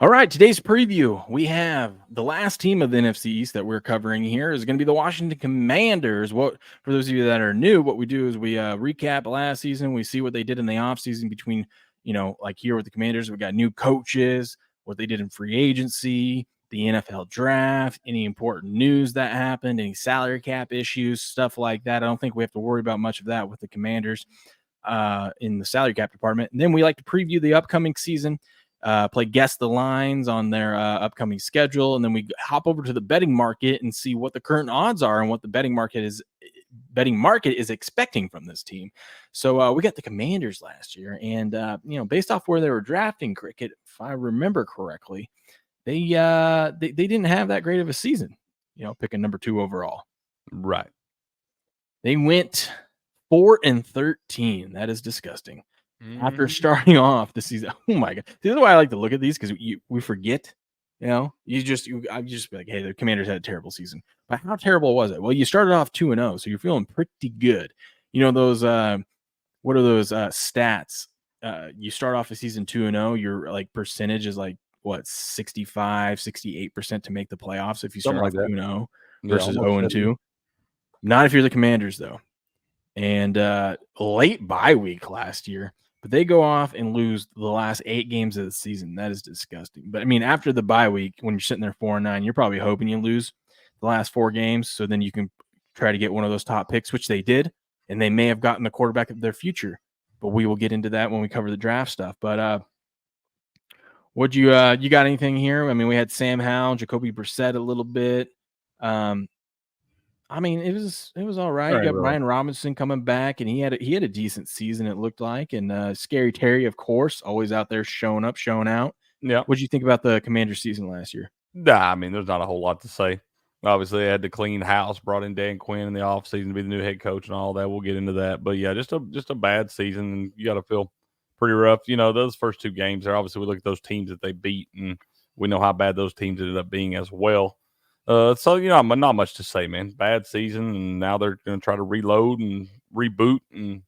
All right, today's preview, we have the last team of the NFC East that we're covering here is going to be the Washington Commanders. What for those of you that are new, what we do is we recap last season. We see what they did in the offseason between, like here with the Commanders, we got new coaches, what they did in free agency, the NFL draft, any important news that happened, any salary cap issues, stuff like that. I don't think we have to worry about much of that with the Commanders in the salary cap department. And then we like to preview the upcoming season. Play guess the lines on their upcoming schedule, and then we hop over to the betting market and see what the current odds are and what the betting market is expecting from this team. So we got the Commanders last year, and based off where they were drafting Cricket, if I remember correctly, they didn't have that great of a season. Picking number 2 overall. Right. They went 4-13. That is disgusting. After starting off the season, oh my god! This is why I like to look at these because we forget. I just be like, hey, the Commanders had a terrible season, but how terrible was it? Well, you started off 2-0, so you're feeling pretty good. Those what are those stats? You start off the season 2-0, your like percentage is like what 65-68% to make the playoffs if you start off 2-0 versus 0-2. Not if you're the Commanders though. And late bye week last year. But they go off and lose the last 8 games of the season. That is disgusting. But, I mean, after the bye week, when you're sitting there 4-9, you're probably hoping you lose the last 4 games so then you can try to get one of those top picks, which they did, and they may have gotten the quarterback of their future. But we will get into that when we cover the draft stuff. But would you got anything here? I mean, we had Sam Howell, Jacoby Brissett a little bit. I mean, it was all right. You got Brian Robinson coming back, and he had a decent season, it looked like. And Scary Terry, of course, always out there showing up, showing out. Yeah. What did you think about the Commanders season last year? Nah, I mean, there's not a whole lot to say. Obviously, they had to clean house, brought in Dan Quinn in the offseason to be the new head coach and all that. We'll get into that. But, yeah, just a bad season, and you got to feel pretty rough. Those first 2 games there, obviously, we look at those teams that they beat, and we know how bad those teams ended up being as well. So, not much to say, man. Bad season, and now they're going to try to reload and reboot and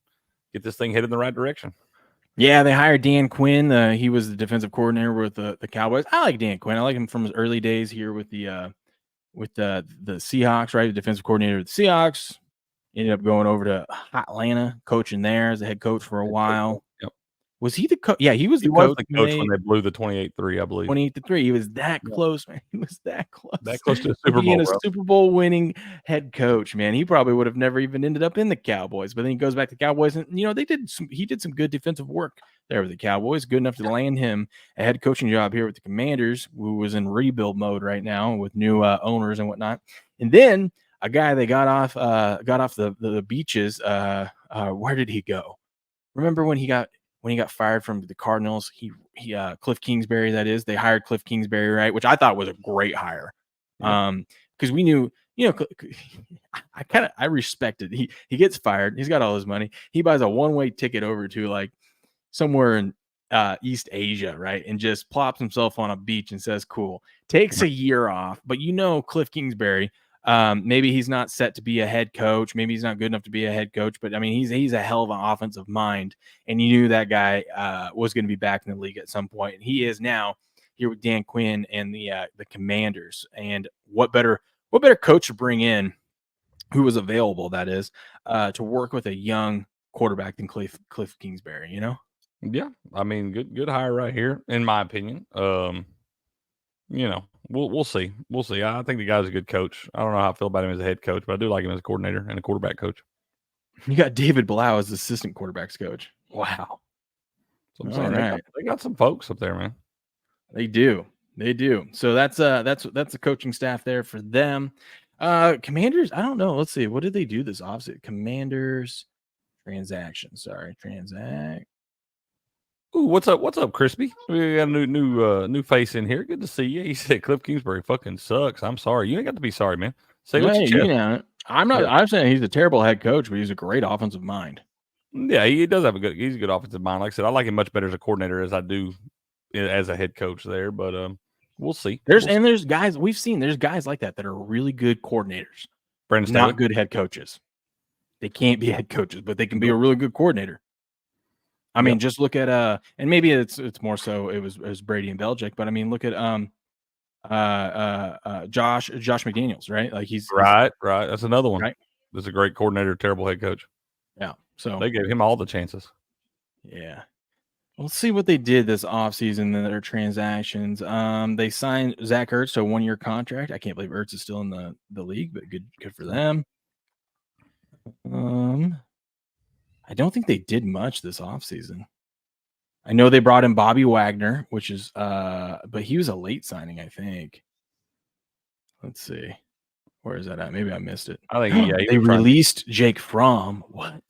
get this thing headed in the right direction. Yeah, they hired Dan Quinn. He was the defensive coordinator with the Cowboys. I like Dan Quinn. I like him from his early days here with the Seahawks, right? The defensive coordinator of the Seahawks. Ended up going over to Atlanta, coaching there as a head coach for a while. Yep. Was he the coach? Yeah, he was the coach when they blew the 28-3, I believe. 28-3. He was that close, man. He was that close. That close to a Super Bowl, Super Bowl winning head coach, man. He probably would have never even ended up in the Cowboys. But then he goes back to the Cowboys, and he did some good defensive work there with the Cowboys. Good enough to land him a head coaching job here with the Commanders, who was in rebuild mode right now with new owners and whatnot. And then a guy they got off the beaches. Where did he go? Remember when he got fired from the Cardinals? He Cliff Kingsbury, that is. They hired Cliff Kingsbury, right? Which I thought was a great hire. Because we knew, I respected. He gets fired. He's got all his money. He buys a one-way ticket over to like somewhere in East Asia, right? And just plops himself on a beach and says, cool. Takes a year off. But Cliff Kingsbury, maybe he's not set to be a head coach. Maybe he's not good enough to be a head coach, but I mean, he's a hell of an offensive mind, and you knew that guy was going to be back in the league at some point, and he is now here with Dan Quinn and the Commanders. And what better coach to bring in, who was available, that is, to work with a young quarterback than Cliff Kingsbury, Yeah, I mean, good hire right here, in my opinion. We'll see. We'll see. I think the guy's a good coach. I don't know how I feel about him as a head coach, but I do like him as a coordinator and a quarterback coach. You got David Blau as assistant quarterbacks coach. Wow. So I'm saying they got some folks up there, man. They do. So that's the coaching staff there for them. Commanders, I don't know. Let's see. What did they do this offseason? Commanders transaction. Sorry, transact. Ooh, what's up, Crispy? We got a new face in here. Good to see you. He said Cliff Kingsbury fucking sucks. I'm sorry. You ain't got to be sorry, man. Say what you chest. I'm not. I'm saying he's a terrible head coach, but he's a great offensive mind. Yeah, he does have he's a good offensive mind. Like I said, I like him much better as a coordinator as I do as a head coach there. But we'll see. There's guys we've seen. There's guys like that are really good coordinators, Brandon not good head coaches. They can't be head coaches, but they can be a really good coordinator. I mean, just look at and maybe it's more so it was Brady and Belichick, but I mean, look at Josh McDaniels, right? Like he's right. That's another one. right. That's a great coordinator, terrible head coach. Yeah. So They gave him all the chances. yeah. Let's see what they did this offseason in their transactions. They signed Zach Ertz to a 1-year contract. I can't believe Ertz is still in the league, but good for them. I don't think they did much this offseason. I know they brought in Bobby Wagner, which is but he was a late signing, I think. Let's see. Where is that at? Maybe I missed it. I think they released Jake Fromm. What?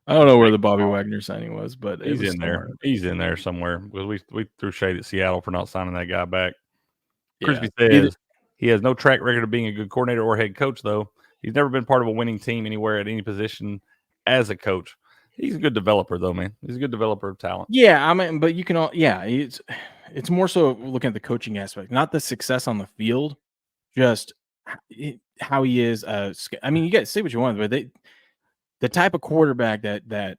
I don't know where the Bobby Wagner signing was, but he's in there. He's in there somewhere. Because we threw shade at Seattle for not signing that guy back. Crispy says he has no track record of being a good coordinator or head coach, though. He's never been part of a winning team anywhere at any position as a coach. He's a good developer, though, man. He's a good developer of talent. Yeah, I mean, but you can all it's more so looking at the coaching aspect, not the success on the field, just how he is. I mean, you guys say what you want, but the type of quarterback that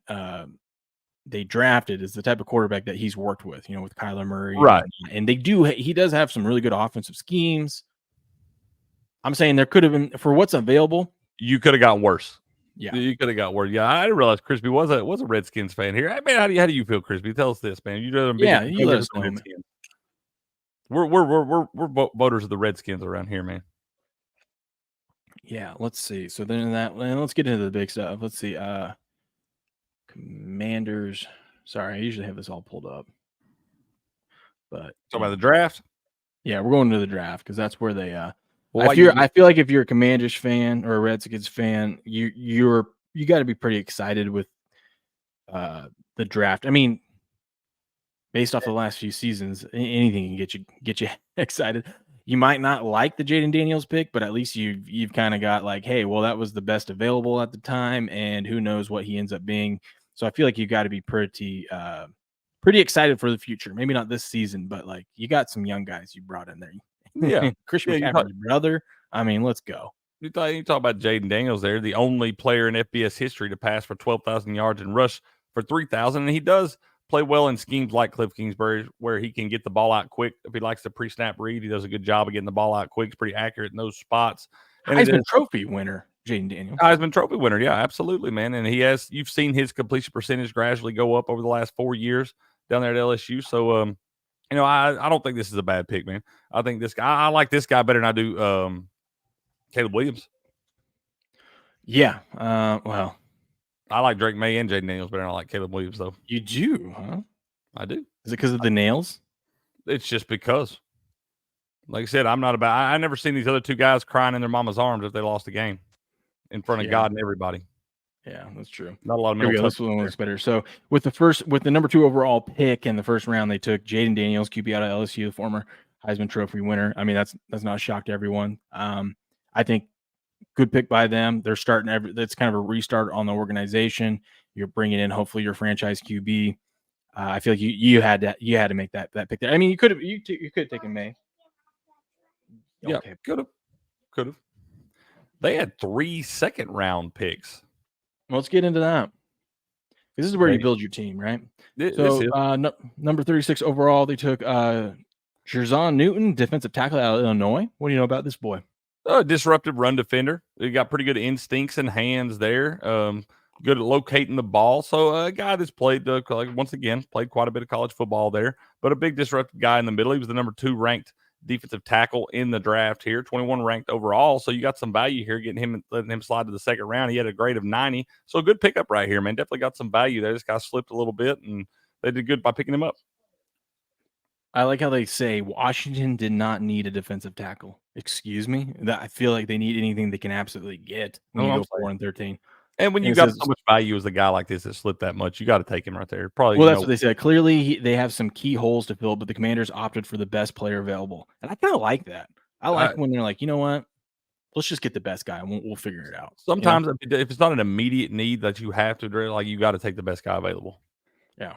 they drafted is the type of quarterback that he's worked with, with Kyler Murray. Right. And he does have some really good offensive schemes. I'm saying there could have been, for what's available. You could have got worse. Yeah. You could have got worse. Yeah, I didn't realize Crispy was a Redskins fan here. I mean, how do you feel, Crispy? Tell us this, man. You let us know, man. We're voters of the Redskins around here, man. Yeah, let's see. So then let's get into the big stuff. Let's see. Commanders. Sorry, I usually have this all pulled up. But talk about the draft. Yeah, we're going to the draft because that's where they. I feel like if you're a Commanders fan or a Redskins fan, you got to be pretty excited with the draft. I mean, based off the last few seasons, anything can get you excited. You might not like the Jaden Daniels pick, but at least you've kind of got like, hey, well, that was the best available at the time, and who knows what he ends up being. So I feel like you got to be pretty excited for the future. Maybe not this season, but like you got some young guys you brought in there. Yeah, Christian McCaffrey's brother. I mean, let's go. You talk about Jaden Daniels there, the only player in FBS history to pass for 12,000 yards and rush for 3,000, and he does play well in schemes like Cliff Kingsbury, where he can get the ball out quick. If he likes to pre-snap read, he does a good job of getting the ball out quick. He's pretty accurate in those spots. And Heisman Trophy winner, Jaden Daniels. Heisman Trophy winner, yeah, absolutely, man. And you've seen his completion percentage gradually go up over the last 4 years down there at LSU. So, I don't think this is a bad pick, man. I think this guy, I like this guy better than I do Caleb Williams. Yeah, well. I like Drake May and Jaden Daniels better than I like Caleb Williams, though. You do, huh? I do. Is it because of the nails? It's just because. Like I said, I never seen these other two guys crying in their mama's arms if they lost a game in front of God and everybody. Yeah, that's true. Not a lot of mental touch. This one looks better. So with the number 2 overall pick in the first round, they took Jaden Daniels, QB out of LSU, the former Heisman Trophy winner. I mean, that's not a shock to everyone. I think good pick by them. They're starting that's kind of a restart on the organization. You're bringing in hopefully your franchise QB. I feel like you had to make that pick there. I mean, you could have taken May. Yeah, okay. Could have. They had 3 second-round picks. Well, let's get into that. This is where you build your team, right? Number 36 overall, they took Jerzon Newton, defensive tackle out of Illinois. What do you know about this boy? Disruptive run defender. He got pretty good instincts and hands there. Good at locating the ball. So a guy that's played, played quite a bit of college football there, but a big disruptive guy in the middle. He was the number 2 ranked defensive tackle in the draft here, 21 ranked overall. So you got some value here, letting him slide to the second round. He had a grade of 90. So a good pickup right here, man. Definitely got some value there. This guy slipped a little bit, and they did good by picking him up. I like how they say Washington did not need a defensive tackle. Excuse me? I feel like they need anything they can absolutely get when you go 4-13. And when you got so much value as a guy like this that slipped that much, you got to take him right there. Probably. Well, that's what they said. Clearly, they have some key holes to fill, but the Commanders opted for the best player available, and I kind of like that. I like when they're like, you know what? Let's just get the best guy, and we'll figure it out. Sometimes, if it's not an immediate need that you have to drill, like you got to take the best guy available. Yeah.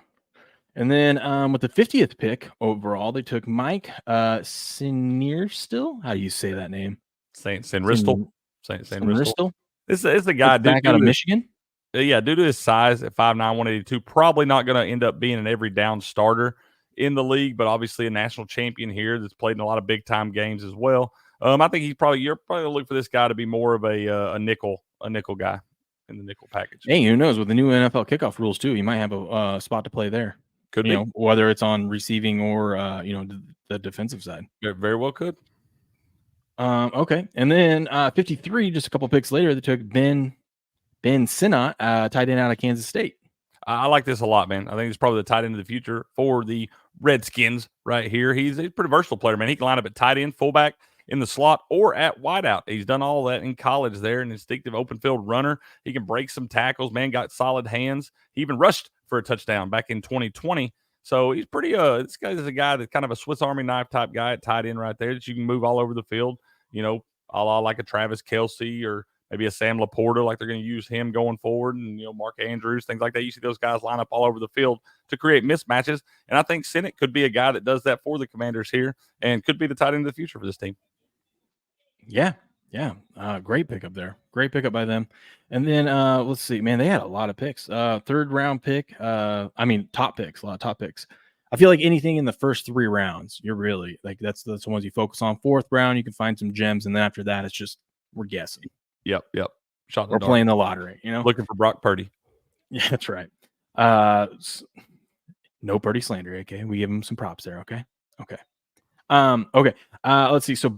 And then with the 50th pick overall, they took Mike Sinnerstil. How do you say that name? Sinnerstil. Sinnerstil. This is the guy back out of Michigan. Yeah, due to his size at 5'9", 182, probably not going to end up being an every down starter in the league, but obviously a national champion here that's played in a lot of big time games as well. I think you're probably gonna look for this guy to be more of a nickel guy in the nickel package. Hey, who knows? With the new NFL kickoff rules too, he might have a spot to play there. Could be, whether it's on receiving or the defensive side. Very well could. Okay, and then 53, just a couple picks later, they took Ben Sinnott, tight end out of Kansas State. I like this a lot, man. I think he's probably the tight end of the future for the Redskins right here. He's a pretty versatile player, man. He can line up at tight end, fullback, in the slot, or at wideout. He's done all that in college there, an instinctive open field runner. He can break some tackles, man, got solid hands. He even rushed for a touchdown back in 2020. So he's pretty, this guy is a guy that's kind of a Swiss Army knife type guy at tight end right there that you can move all over the field, a la like a Travis Kelce or maybe a Sam Laporta, like they're going to use him going forward, and Mark Andrews, things like that. You see those guys line up all over the field to create mismatches, and I think Sinnott could be a guy that does that for the Commanders here, and could be the tight end of the future for this team. Yeah, great pickup there. Great pickup by them. And then let's see, man, they had a lot of picks. Third round pick. Top picks, a lot of top picks. I feel like anything in the first 3 rounds, you're really like that's the ones you focus on. Fourth round, you can find some gems, and then after that, it's just we're guessing. Yep. We're playing the lottery, looking for Brock Purdy. Yeah, that's right. No Purdy slander, okay? We give him some props there, okay? Okay. Let's see. So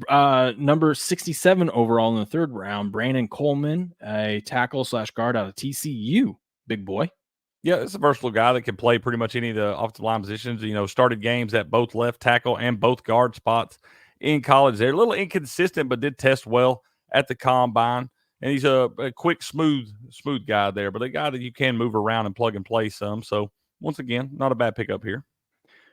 number 67 overall in the third round, Brandon Coleman, a tackle / guard out of TCU. Big boy. Yeah, it's a versatile guy that can play pretty much any of the offensive line positions. Started games at both left tackle and both guard spots in college. They're a little inconsistent, but did test well at the combine. And he's a quick, smooth guy there, but a guy that you can move around and plug and play some. So once again, not a bad pickup here.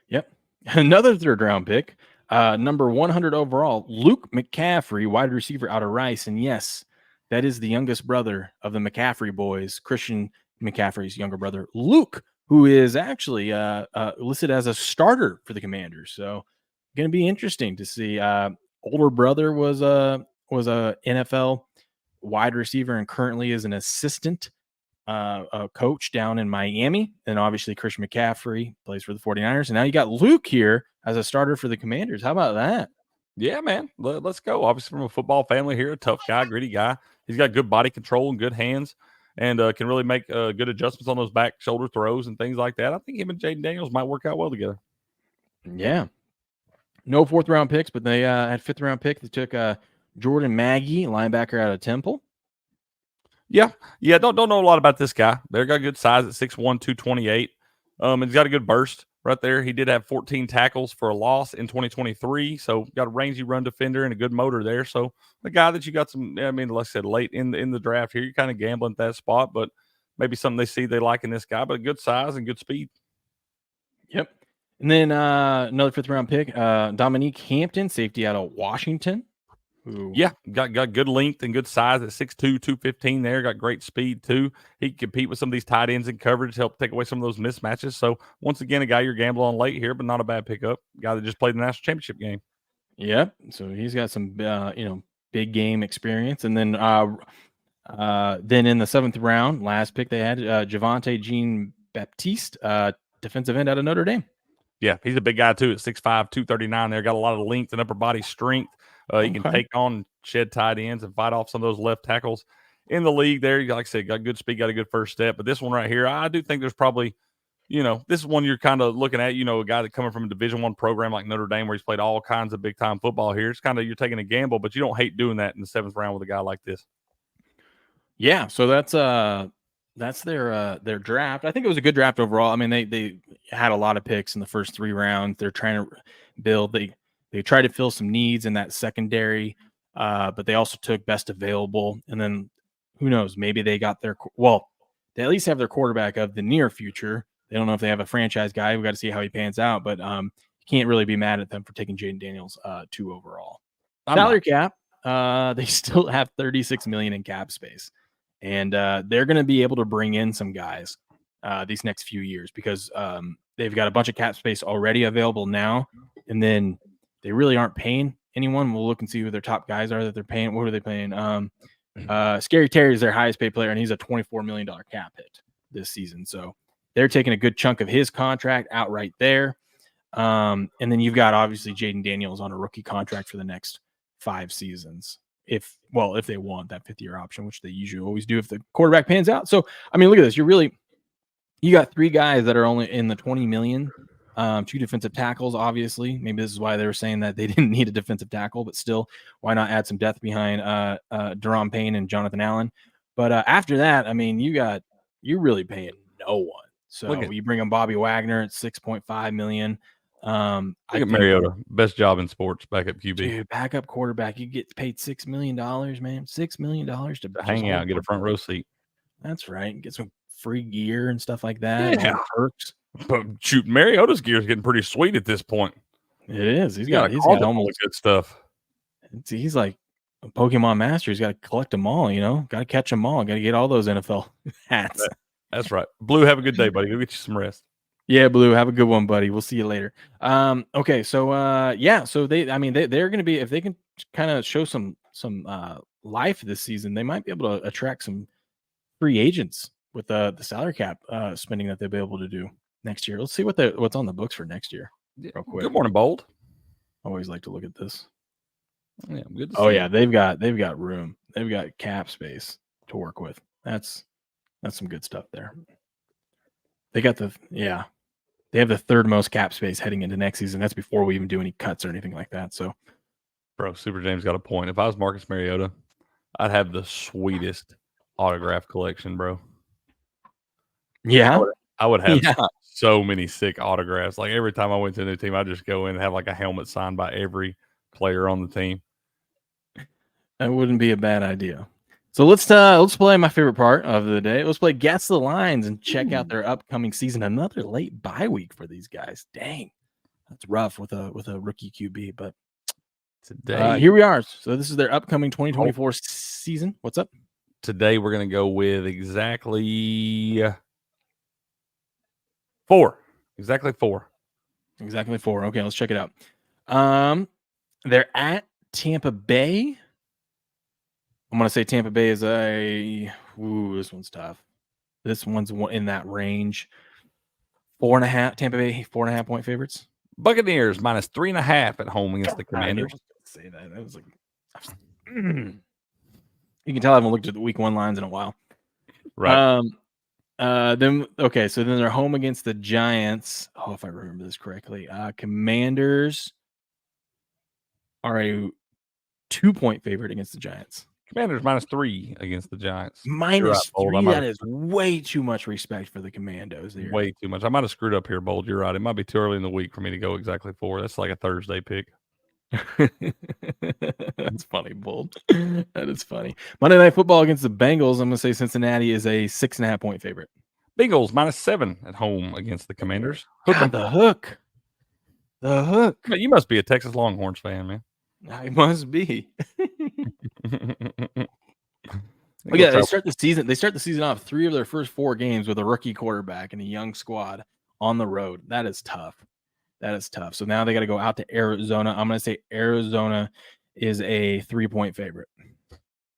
Yep. Another third round pick, number 100 overall, Luke McCaffrey, wide receiver out of Rice. And yes, that is the youngest brother of the McCaffrey boys, Christian McCaffrey's younger brother, Luke, who is actually listed as a starter for the Commanders. So going to be interesting to see. Older brother was a NFL wide receiver and currently is an assistant coach down in Miami. And obviously Christian McCaffrey plays for the 49ers. And now you got Luke here as a starter for the Commanders. How about that? Yeah, man. Let's go. Obviously from a football family here, a tough guy, gritty guy. He's got good body control and good hands, and can really make good adjustments on those back shoulder throws and things like that. I think him and Jaden Daniels might work out well together. Yeah. No fourth round picks, but they had fifth round pick. They took Jordan Maggie, linebacker out of Temple. Yeah. Don't know a lot about this guy. They're got good size at 6'1", 228. And he's got a good burst right there. He did have 14 tackles for a loss in 2023. So got a rangy run defender and a good motor there. So the guy that you got like I said, late in the draft here, you're kind of gambling at that spot, but maybe something they see they like in this guy, but a good size and good speed. Yep. And then another fifth round pick, Dominique Hampton, safety out of Washington. Ooh. Yeah, got good length and good size at 6'2", 215 there. Got great speed, too. He can compete with some of these tight ends in coverage to help take away some of those mismatches. So, once again, a guy you're gambling on late here, but not a bad pickup. Guy that just played the national championship game. Yep. So, he's got some, big game experience. And then in the seventh round, last pick they had, Javonte Jean-Baptiste, defensive end out of Notre Dame. Yeah, he's a big guy, too, at 6'5", 239 there. Got a lot of length and upper body strength. He can take on shed tight ends and fight off some of those left tackles in the league there. Like I said, got good speed, got a good first step. But this one right here, I do think there's probably, this is one you're kind of looking at, a guy that coming from a Division I program like Notre Dame where he's played all kinds of big-time football here. It's kind of you're taking a gamble, but you don't hate doing that in the seventh round with a guy like this. Yeah, so that's their draft. I think it was a good draft overall. I mean, they had a lot of picks in the first 3 rounds. They're trying to build They tried to fill some needs in that secondary, but they also took best available. And then who knows, maybe they got they at least have their quarterback of the near future. They don't know if they have a franchise guy. We got to see how he pans out, but you can't really be mad at them for taking Jaden Daniels 2 overall. Salary cap, they still have $36 million in cap space, and they're going to be able to bring in some guys these next few years because they've got a bunch of cap space already available now, and then they really aren't paying anyone. We'll look and see who their top guys are that they're paying. What are they paying? Scary Terry is their highest paid player, and he's a $24 million cap hit this season. So they're taking a good chunk of his contract out right there. And then you've got obviously Jaden Daniels on a rookie contract for the next 5 seasons. If they want that 5th-year option, which they usually always do if the quarterback pans out. So, I mean, look at this. You got 3 guys that are only in the 20 million. 2 defensive tackles, obviously. Maybe this is why they were saying that they didn't need a defensive tackle, but still, why not add some depth behind Deron Payne and Jonathan Allen? But after that, I mean, you're really paying no one. So you bring in Bobby Wagner at $6.5 million. Look at Mariota, best job in sports, backup QB. Dude, backup quarterback, you get paid $6 million, man. $6 million to hang out, get a front row seat. That's right. Get some free gear and stuff like that. Yeah, perks. But shoot, Mariota's gear is getting pretty sweet at this point. It is. He's got almost good stuff. He's like a Pokemon master. He's got to collect them all. Got to catch them all. Got to get all those NFL hats. That's right. Blue, have a good day, buddy. Go get you some rest. Yeah, Blue, have a good one, buddy. We'll see you later. Okay, so so they're going to be, if they can kind of show some life this season, they might be able to attract some free agents with the salary cap spending that they'll be able to do next year. Let's see what's on the books for next year. Real quick. Good morning, Bold. Always like to look at this. Yeah, good. They've got room. They've got cap space to work with. That's some good stuff there. They got they have the 3rd most cap space heading into next season. That's before we even do any cuts or anything like that. So, bro, Super James got a point. If I was Marcus Mariota, I'd have the sweetest autograph collection, bro. Yeah, I would have so many sick autographs. Like every time I went to a new team, I'd just go in and have like a helmet signed by every player on the team. That wouldn't be a bad idea. So let's play my favorite part of the day. Let's play Guess the Lines and check out their upcoming season. Another late bye week for these guys. Dang, that's rough with a rookie QB. But today, here we are. So this is their upcoming 2024 season. What's up? Today we're gonna go with exactly 4. Exactly 4. Exactly 4. Okay, let's check it out. They're at Tampa Bay. I'm going to say Tampa Bay is this one's tough. This one's in that range. 4.5. Tampa Bay, 4.5 point favorites. Buccaneers minus 3.5 at home against the Commanders. Say that. That was like, you can tell I haven't looked at the week 1 lines in a while. Right. Then they're home against the Giants. Oh, if I remember this correctly, Commanders are a 2-point favorite against the Giants. Commanders minus 3 against the Giants. Minus 3. That is way too much respect for the Commandos here. Way too much. I might have screwed up here, Bold. You're right. It might be too early in the week for me to go exactly 4. That's like a Thursday pick. That's funny, Bold. That is funny. Monday Night Football against the Bengals. I'm going to say Cincinnati is a 6.5 point favorite. Bengals minus 7 at home against the Commanders. God, the hook. The hook. But you must be a Texas Longhorns fan, man. I must be. Yeah, they start the season off 3 of their first 4 games with a rookie quarterback and a young squad on the road. That is tough. So now they got to go out to Arizona. I'm going to say Arizona is a 3-point favorite.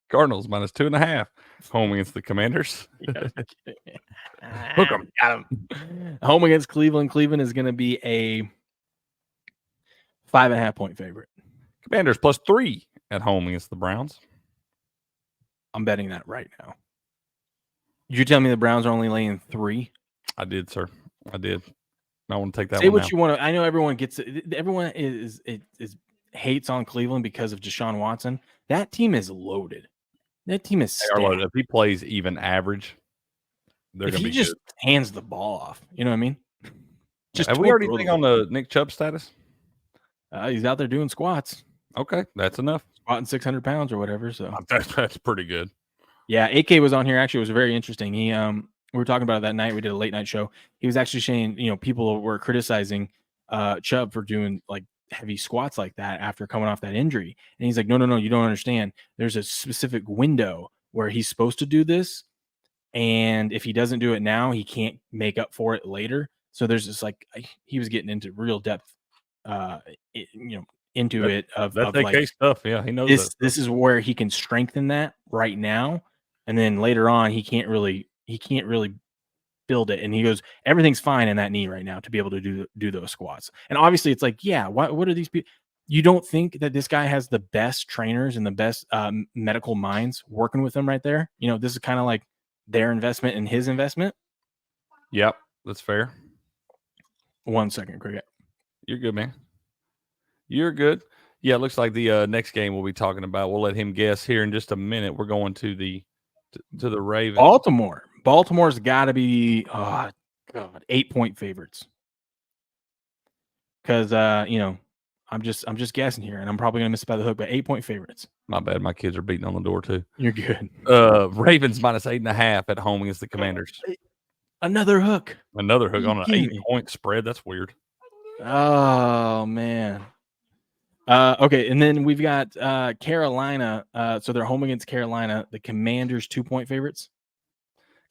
Cardinals minus 2.5 home against the Commanders. Hook 'em. Got him. Home against Cleveland. Cleveland is going to be a 5.5 point favorite. Commanders plus 3 at home against the Browns. I'm betting that right now. Did you tell me the Browns are only laying 3? I did, sir. I did. I want to take that. Say one what you want to. I know everyone gets it. Everyone is hates on Cleveland because of Deshaun Watson. That team is loaded. That team is loaded. If he plays even average, they're going to be just good. Hands the ball off. You know what I mean? Have we already think on the Nick Chubb status? He's out there doing squats. Okay, that's enough. Squatting 600 pounds or whatever. So that's pretty good. Yeah, AK was on here. Actually, it was very interesting. He we were talking about it that night. We did a late night show. He was actually saying, people were criticizing Chubb for doing like heavy squats like that after coming off that injury. And he's like, no, you don't understand. There's a specific window where he's supposed to do this. And if he doesn't do it now, he can't make up for it later. So there's this he was getting into real depth, into it of AK like stuff. Yeah, he knows that. this is where he can strengthen that right now, and then later on he can't really build it. And he goes, everything's fine in that knee right now to be able to do those squats. And obviously, it's like, yeah, what are these people? You don't think that this guy has the best trainers and the best medical minds working with him right there? You know, this is kind of like their investment in his investment. Yep, that's fair. 1 second, Cricket. You're good, man. You're good. Yeah, it looks like the next game we'll be talking about. We'll let him guess here in just a minute. We're going to the Ravens. Baltimore. Baltimore's got to be 8-point favorites. Because I'm just guessing here, and I'm probably gonna miss it by the hook, but 8-point favorites. My bad. My kids are beating on the door too. You're good. Ravens minus 8.5 at home against the Commanders. Another hook. Another hook on an 8-point spread. That's weird. Oh man. Okay, and then we've got Carolina. So they're home against Carolina. The Commanders 2-point favorites.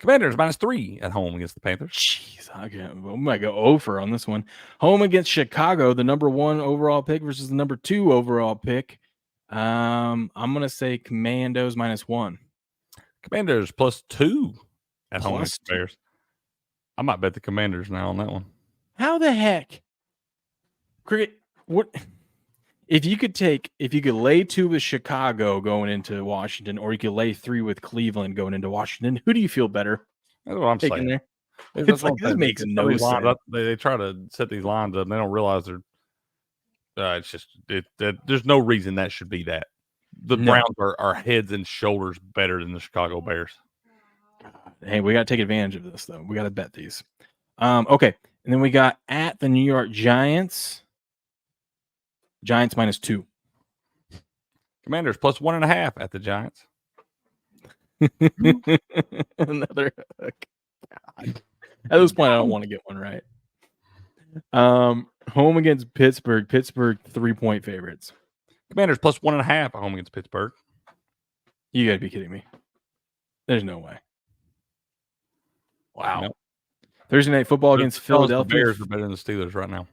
Commanders minus 3 at home against the Panthers. Jeez, I might go over on this one. Home against Chicago, the number 1 overall pick versus the number 2 overall pick. I'm gonna say Commandos minus 1. Commanders plus 2 at home against the Bears. I might bet the Commanders now on that one. How the heck? What if you could lay 2 with Chicago going into Washington, or you could lay 3 with Cleveland going into Washington? Who do you feel better? That's what I'm saying. There? It's like this makes no sense. They try to set these lines up, and they don't realize they're. It's just there's no reason that should be that. The Browns are heads and shoulders better than the Chicago Bears. Hey, we got to take advantage of this, though. We got to bet these. Okay, and then we got at the New York Giants. Giants minus 2. Commanders plus 1.5 at the Giants. Another hook. God. At this point, I don't want to get one right. Home against Pittsburgh. Pittsburgh 3-point favorites. Commanders plus 1.5 at home against Pittsburgh. You got to be kidding me. There's no way. Wow. Nope. Thursday night football against Philadelphia. The Bears are better than the Steelers right now.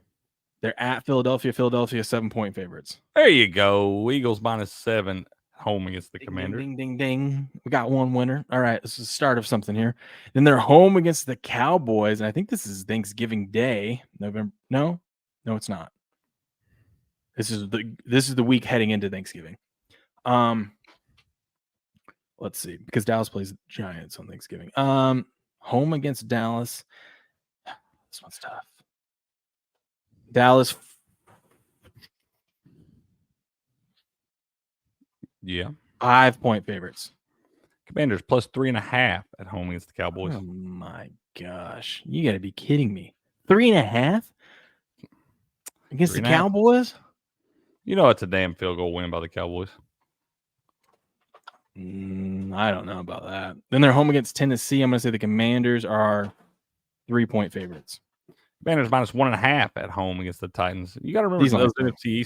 They're at Philadelphia. Philadelphia 7-point favorites. There you go. Eagles minus 7 home against the Commanders. Ding, ding, ding. We got one winner. All right. This is the start of something here. Then they're home against the Cowboys. And I think this is Thanksgiving Day. November. No, it's not. This is the week heading into Thanksgiving. Let's see, because Dallas plays Giants on Thanksgiving. Home against Dallas. This one's tough. Dallas. Yeah. 5-point favorites. Commanders plus 3.5 at home against the Cowboys. Oh my gosh. You got to be kidding me. 3.5 against the Cowboys? You know, it's a damn field goal win by the Cowboys. I don't know about that. Then they're home against Tennessee. I'm going to say the Commanders are 3-point favorites. Commanders minus 1.5 at home against the Titans. You got to remember these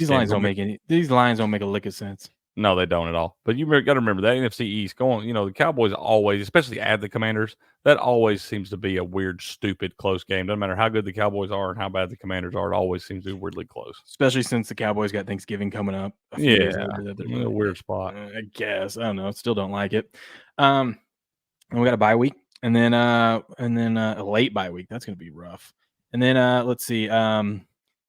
lines don't make a lick of sense. No, they don't at all. But you got to remember that NFC East going. You know, the Cowboys always, especially at the Commanders, that always seems to be a weird, stupid, close game. Doesn't matter how good the Cowboys are and how bad the Commanders are. It always seems to be weirdly close. Especially since the Cowboys got Thanksgiving coming up. Yeah, a weird spot. I guess I don't know. Still don't like it. And we got a bye week, and then a late bye week. That's going to be rough. And then let's see. And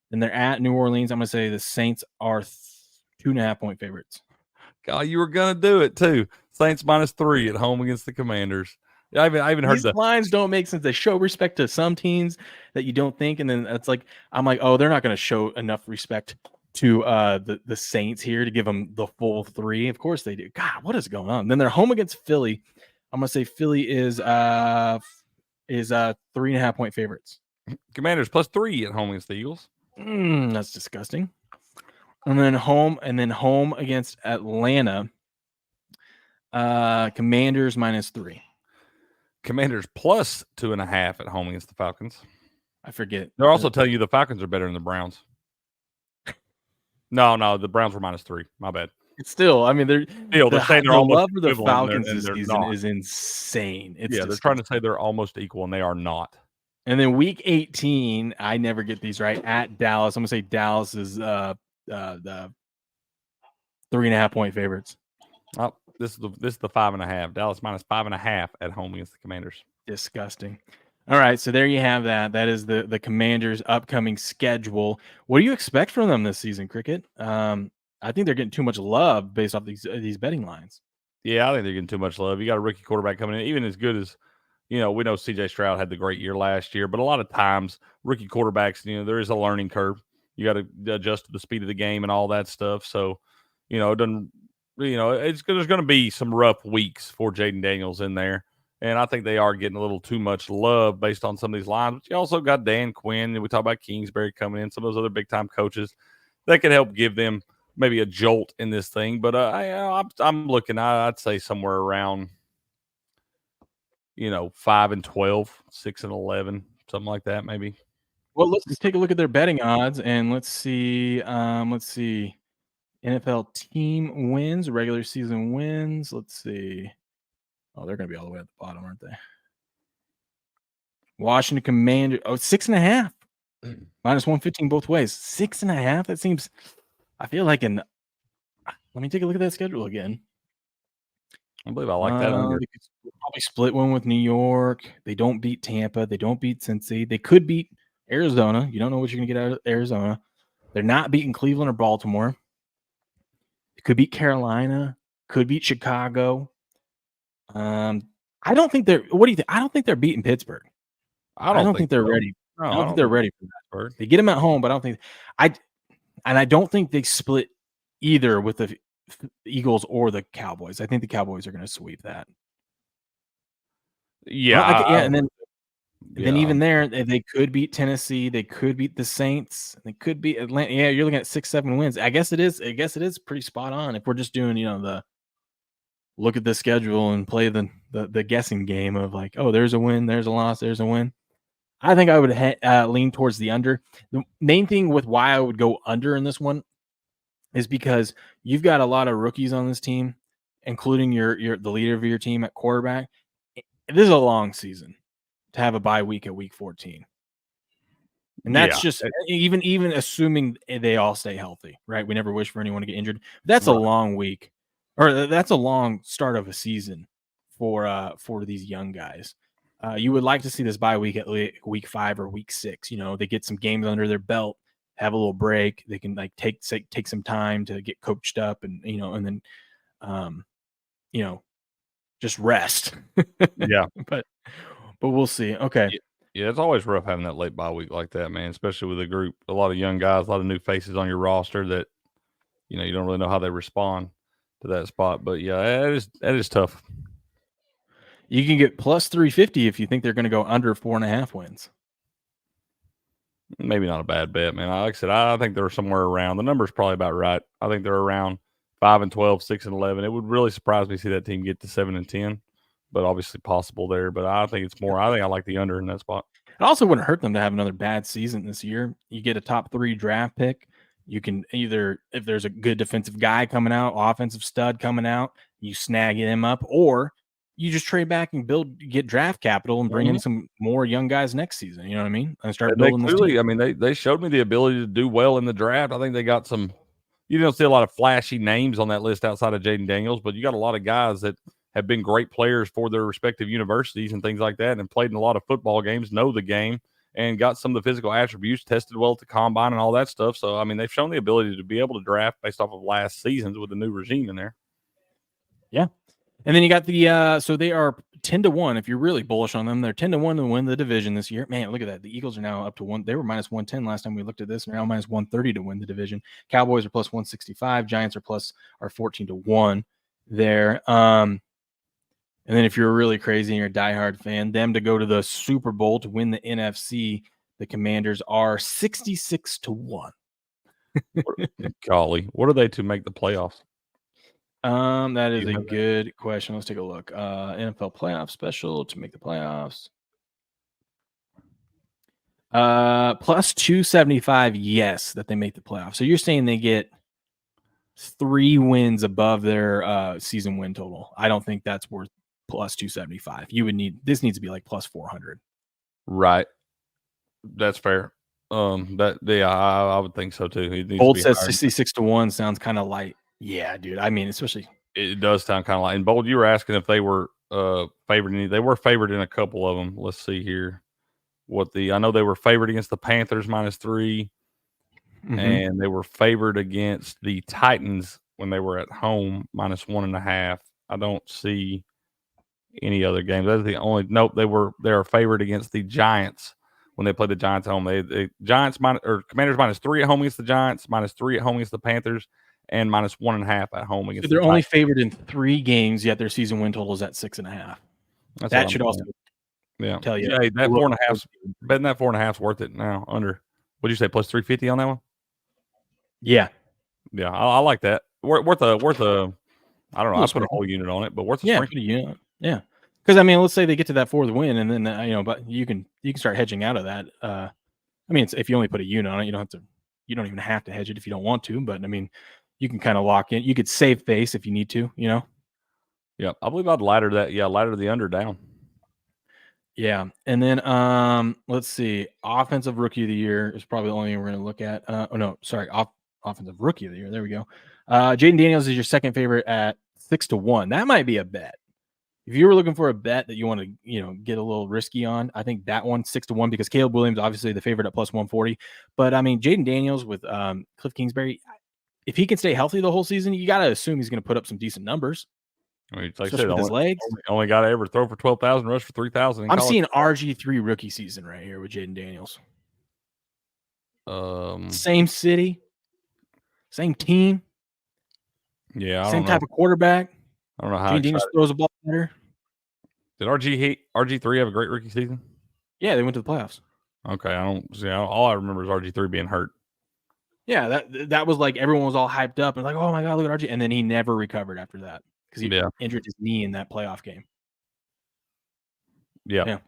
they're at New Orleans. I'm going to say the Saints are 2.5-point favorites. God, you were going to do it too. Saints minus 3 at home against the Commanders. I even heard these lines don't make sense. They show respect to some teams that you don't think, and then it's like I'm like, oh, they're not going to show enough respect to the Saints here to give them the full 3. Of course they do. God, what is going on? Then they're home against Philly. I'm going to say Philly is 3.5-point favorites. Commanders plus 3 at home against the Eagles. That's disgusting. And then home against Atlanta. Commanders minus 3. Commanders plus 2.5 at home against the Falcons. I forget. They're also telling you the Falcons are better than the Browns. No, the Browns were minus 3. My bad. It's still, I mean, they're saying they're almost love for the Falcons this season is insane. They're trying to say they're almost equal, and they are not. And then week 18, I never get these right, at Dallas. I'm gonna say Dallas is the 3.5 point favorites. Oh, this is the 5.5. Dallas minus 5.5 at home against the Commanders. Disgusting. All right, so there you have that. That is the Commanders' upcoming schedule. What do you expect from them this season, Cricket? I think they're getting too much love based off these betting lines. Yeah, I think they're getting too much love. You got a rookie quarterback coming in, even as good as, we know C.J. Stroud had the great year last year, but a lot of times rookie quarterbacks, there is a learning curve. You got to adjust to the speed of the game and all that stuff. So, it doesn't, there's going to be some rough weeks for Jaden Daniels in there. And I think they are getting a little too much love based on some of these lines. But you also got Dan Quinn, and we talk about Kingsbury coming in, some of those other big-time coaches that could help give them maybe a jolt in this thing. But I'm looking, I'd say somewhere around, 5-12, 6-11, something like that, maybe. Well, let's take a look at their betting odds, and let's see. NFL team wins, regular season wins. Let's see. Oh, they're going to be all the way at the bottom, aren't they? Washington Commander. Oh, 6.5. Minus 115 both ways. 6.5. That seems. I feel like let me take a look at that schedule again. I believe I like that under. They could probably split one with New York. They don't beat Tampa. They don't beat Cincy. They could beat Arizona. You don't know what you're going to get out of Arizona. They're not beating Cleveland or Baltimore. They could beat Carolina. Could beat Chicago. I don't think they're. What do you think? I don't think they're beating Pittsburgh. I don't think they're ready. No, I don't think they're ready for that. They get them at home, but I don't think. I don't think they split either with the Eagles or the Cowboys. I think the Cowboys are going to sweep that. Yeah, and then even there, they could beat Tennessee. They could beat the Saints. They could beat Atlanta. Yeah, you're looking at 6-7 wins. I guess it is pretty spot on if we're just doing the look at the schedule and play the guessing game of like, oh, there's a win, there's a loss, there's a win. I think I would lean towards the under. The main thing with why I would go under in this one is because you've got a lot of rookies on this team, including the leader of your team at quarterback. This is a long season to have a bye week at week 14. And that's just even assuming they all stay healthy, right? We never wish for anyone to get injured. That's a long week, or that's a long start of a season for these young guys. You would like to see this bye week at week 5 or week 6. They get some games under their belt, have a little break. They can like take some time to get coached up, and and then just rest. Yeah, but we'll see. Okay. Yeah, it's always rough having that late bye week like that, man. Especially with a group, a lot of young guys, a lot of new faces on your roster that you don't really know how they respond to that spot. But yeah, that is tough. You can get plus 350 if you think they're going to go under 4.5 wins. Maybe not a bad bet, man. Like I said, I think they're somewhere around. The number's probably about right. I think they're around 5-12, 6-11. It would really surprise me to see that team get to 7-10, but obviously possible there. But I think it's more. I think I like the under in that spot. It also wouldn't hurt them to have another bad season this year. You get a top 3 draft pick. You can either, if there's a good defensive guy coming out, offensive stud coming out, you snag him up, or you just trade back and get draft capital and bring in some more young guys next season. You know what I mean? And start building this team. I mean, they showed me the ability to do well in the draft. I think they got some. You don't see a lot of flashy names on that list outside of Jaden Daniels, but you got a lot of guys that have been great players for their respective universities and things like that, and played in a lot of football games, know the game, and got some of the physical attributes, tested well at the combine and all that stuff. So, I mean, they've shown the ability to be able to draft based off of last seasons with the new regime in there. Yeah. And then you got the so they are 10-1. If you're really bullish on them, they're 10-1 to win the division this year. Man, look at that. The Eagles are now up to 1. They were minus 110 last time we looked at this. They're now minus 130 to win the division. Cowboys are plus 165. Giants are 14-1 there. And then if you're really crazy and you're a diehard fan, them to go to the Super Bowl to win the NFC, the Commanders are 66-1. Golly, what are they to make the playoffs? That is a good question. Let's take a look. NFL playoff special to make the playoffs. Plus 275, yes, that they make the playoffs. So you're saying they get 3 wins above their season win total. I don't think that's worth plus 275. This needs to be like plus 400. Right. That's fair. I would think so too. It needs Bold to be says higher. 66-1 sounds kind of light. Yeah, dude. I mean, especially It does sound kind of like. And Bold, you were asking if they were favored. They were favored in a couple of them. Let's see here. I know they were favored against the Panthers -3, and they were favored against the Titans when they were at home -1.5. I don't see any other games. That's the only. Nope, they were favored against the Giants when they played the Giants at home. They Giants Commanders -3 at home against the Giants, -3 at home against the Panthers, and -1.5 at home against. So they're the only Titans. favored in 3 games, yet their season win total is at 6.5. That's That what should I'm also saying. Yeah, tell you. Hey, that 4.5. Betting that 4.5 is worth it now. Under. What'd you say? Plus 350 on that one? Yeah. Yeah, I like that. Worth a. I don't know. I put a whole unit on it, but worth a sprinkle. Yeah. Because I mean, let's say they get to that 4th win, and then but you can start hedging out of that. I mean, if you only put a unit on it, you don't even have to hedge it if you don't want to. But I mean, you can kind of lock in. You could save face if you need to. Yeah, I believe I'd ladder that. Yeah, ladder the under down. Yeah, and then let's see. Offensive rookie of the year is probably the only thing we're going to look at. Offensive rookie of the year. There we go. Jaden Daniels is your second favorite at 6-1. That might be a bet. If you were looking for a bet that you want to, get a little risky on, I think that one 6-1 because Caleb Williams obviously the favorite at +140. But I mean, Jaden Daniels with Cliff Kingsbury, if he can stay healthy the whole season, you got to assume he's going to put up some decent numbers. I mean, like especially with his legs. Only got to ever throw for 12,000, rush for 3,000. I'm seeing RG3 rookie season right here with Jaden Daniels. Same city, same team. Yeah, same type of quarterback. I don't know how Jaden Daniels throws the ball better. Did RG3 have a great rookie season? Yeah, they went to the playoffs. Okay, I don't see. All I remember is RG3 being hurt. Yeah, that was like everyone was all hyped up and like, oh my god, look at RG, and then he never recovered after that because he injured his knee in that playoff game. Yeah.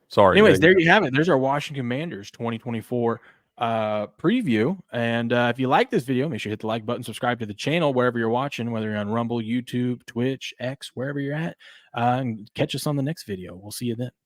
Sorry. Anyways, there you have it. There's our Washington Commanders 2024 preview. And if you like this video, make sure you hit the like button, subscribe to the channel wherever you're watching, whether you're on Rumble, YouTube, Twitch, X, wherever you're at, and catch us on the next video. We'll see you then.